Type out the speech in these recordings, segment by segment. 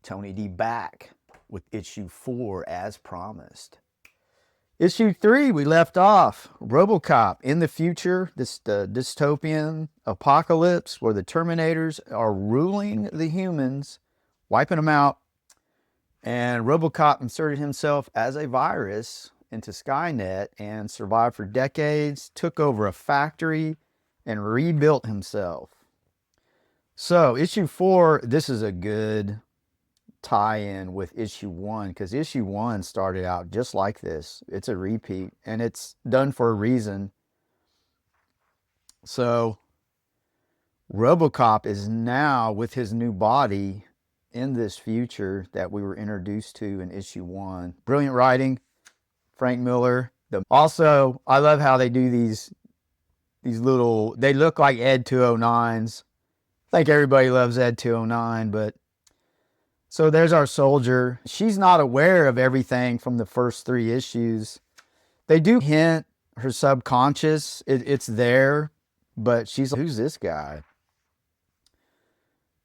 Tony D back with issue 4 as promised. Issue 3, we left off. Robo Cop in the future, this dystopian apocalypse where the Terminators are ruling the humans, wiping them out. And Robo Cop inserted himself as a virus into Skynet and survived for decades, took over a factory, and rebuilt himself. So, issue 4, this is a good tie-in with issue 1 because issue 1 started out just like this. It's a repeat and it's done for a reason. So RoboCop is now with his new body in this future that we were introduced to in issue 1. Brilliant writing, Frank Miller. Also, I love how they do these little, they look like Ed 209s. I think everybody loves Ed 209, but so there's our soldier. She's not aware of everything from the first 3 issues. They do hint her subconscious. It's there, but she's like, who's this guy?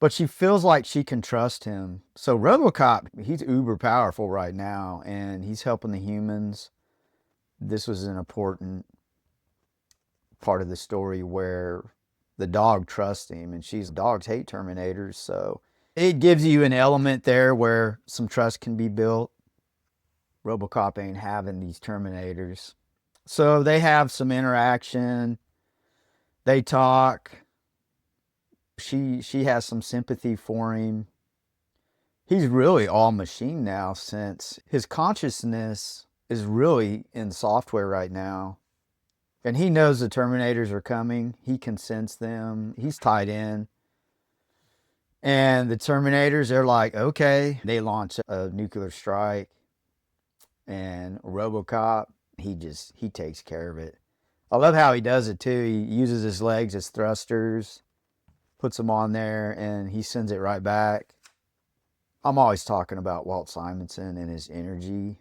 But she feels like she can trust him. So RoboCop, he's uber powerful right now, and he's helping the humans. This was an important part of the story where the dog trusts him, and dogs hate Terminators, so it gives you an element there where some trust can be built. RoboCop ain't having these Terminators. So they have some interaction. They talk. She has some sympathy for him. He's really all machine now since his consciousness is really in software right now. And he knows the Terminators are coming. He can sense them. He's tied in. And the Terminators, they're like, okay. They launch a nuclear strike. And RoboCop, he takes care of it. I love how he does it too. He uses his legs as thrusters, puts them on there, and he sends it right back. I'm always talking about Walt Simonson and his energy.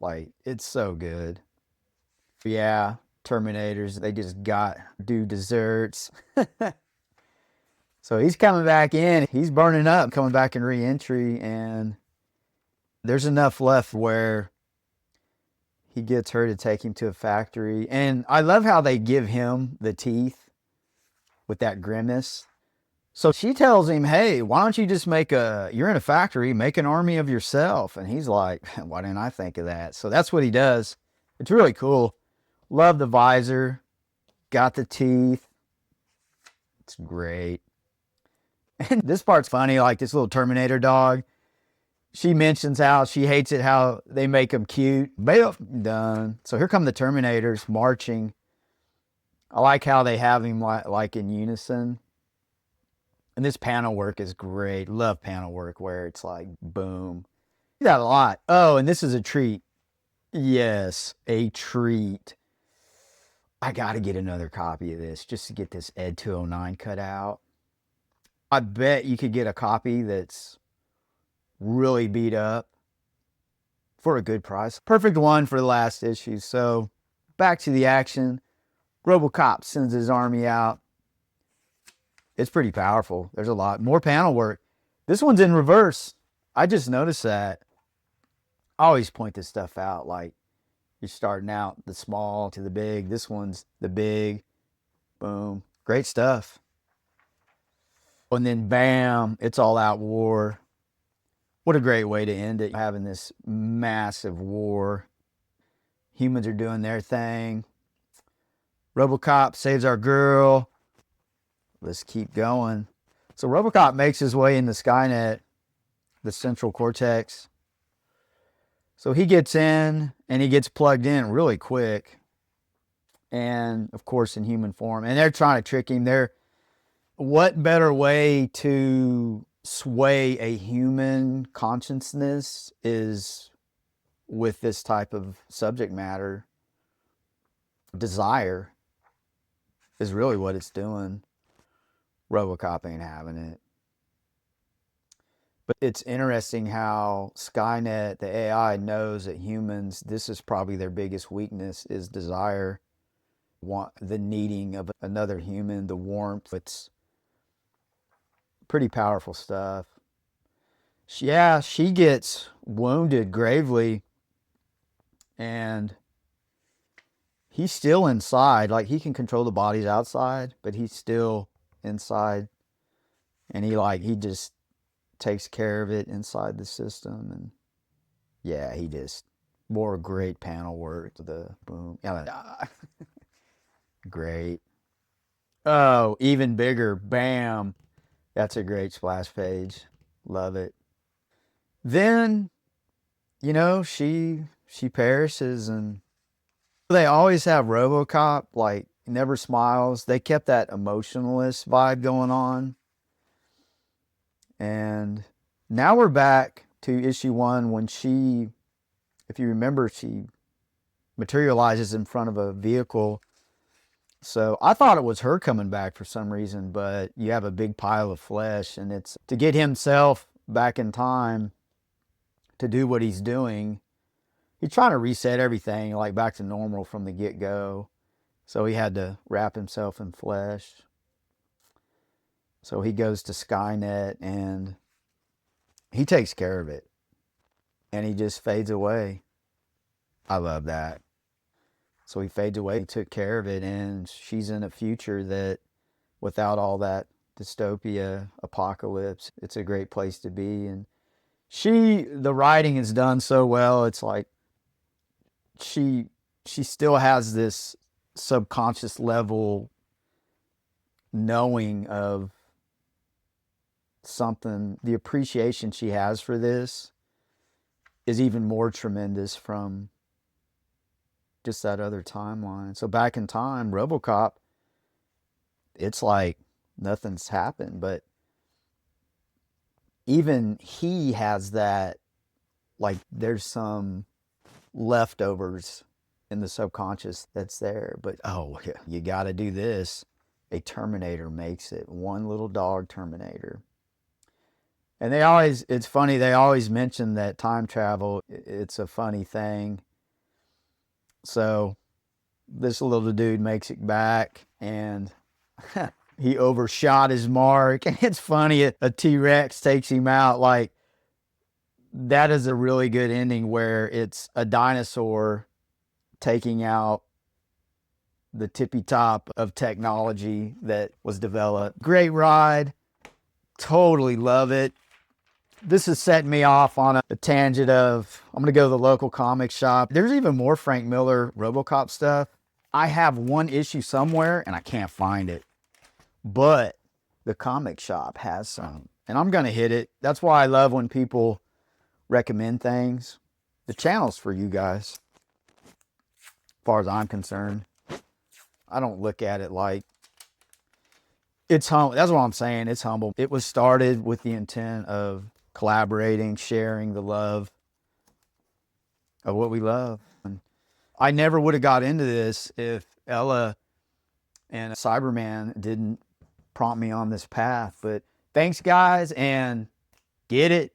Like, it's so good. Yeah, Terminators, they just do desserts. So he's coming back in. He's burning up, coming back in re-entry, and there's enough left where he gets her to take him to a factory. And I love how they give him the teeth with that grimace. So she tells him, hey, why don't you just you're in a factory, make an army of yourself. And he's like, why didn't I think of that? So that's what he does. It's really cool. Love the visor. Got the teeth. It's great. And this part's funny, like this little Terminator dog. She mentions how she hates it, how they make him cute. Done. So here come the Terminators marching. I like how they have him like in unison. And this panel work is great. Love panel work where it's like, boom. Do that a lot. Oh, and this is a treat. Yes, a treat. I got to get another copy of this just to get this Ed 209 cut out. I bet you could get a copy that's really beat up for a good price. Perfect one for the last issue. So back to the action. RoboCop sends his army out. It's pretty powerful. There's a lot more panel work. This one's in reverse. I just noticed that. I always point this stuff out. Like you're starting out the small to the big. This one's the big. Boom. Great stuff. And then bam, it's all out war. What a great way to end it. Having this massive war. Humans are doing their thing. RoboCop saves our girl. Let's keep going. So RoboCop makes his way into Skynet, the central cortex. So he gets in and he gets plugged in really quick. And of course in human form. And they're trying to trick him. What better way to sway a human consciousness is with this type of subject matter. Desire is really what it's doing. RoboCop ain't having it. But it's interesting how Skynet, the AI, knows that humans, this is probably their biggest weakness, is desire. The needing of another human, the warmth. It's pretty powerful stuff. Yeah, she gets wounded gravely, and he's still inside. Like, he can control the bodies outside, but he's still inside. And he just takes care of it inside the system. And yeah, he just more great panel work. The boom. Yeah, great. Oh, even bigger. Bam. That's a great splash page. Love it. Then, she perishes, and they always have Robo Cop, like, never smiles. They kept that emotionalist vibe going on. And now we're back to issue 1 when she, if you remember, she materializes in front of a vehicle. So I thought it was her coming back for some reason, but you have a big pile of flesh, and it's to get himself back in time to do what he's doing. He's trying to reset everything like back to normal from the get-go. So he had to wrap himself in flesh. So he goes to Skynet, and he takes care of it. And he just fades away. I love that. So he fades away. He took care of it, and she's in a future that, without all that dystopia, apocalypse, it's a great place to be. And the writing is done so well. It's like she still has this subconscious level knowing of something. The appreciation she has for this is even more tremendous from just that other timeline. So back in time, RoboCop, it's like nothing's happened, but even he has that, like, there's some leftovers in the subconscious that's there. But oh, yeah, you got to do this. A Terminator makes it. One little dog Terminator. And it's funny, they always mention that time travel, it's a funny thing. So this little dude makes it back, and he overshot his mark. And it's funny, a T-Rex takes him out. Like, that is a really good ending where it's a dinosaur taking out the tippy top of technology that was developed. Great ride. Totally love it. This is setting me off on a tangent of, I'm going to go to the local comic shop. There's even more Frank Miller RoboCop stuff. I have one issue somewhere and I can't find it, but the comic shop has some, and I'm going to hit it. That's why I love when people recommend things. The channel's for you guys, as far as I'm concerned. I don't look at it like it's humble. That's what I'm saying. It's humble. It was started with the intent of collaborating, sharing the love of what we love. And I never would have got into this if Ella and Cyberman didn't prompt me on this path. But thanks, guys, and get it.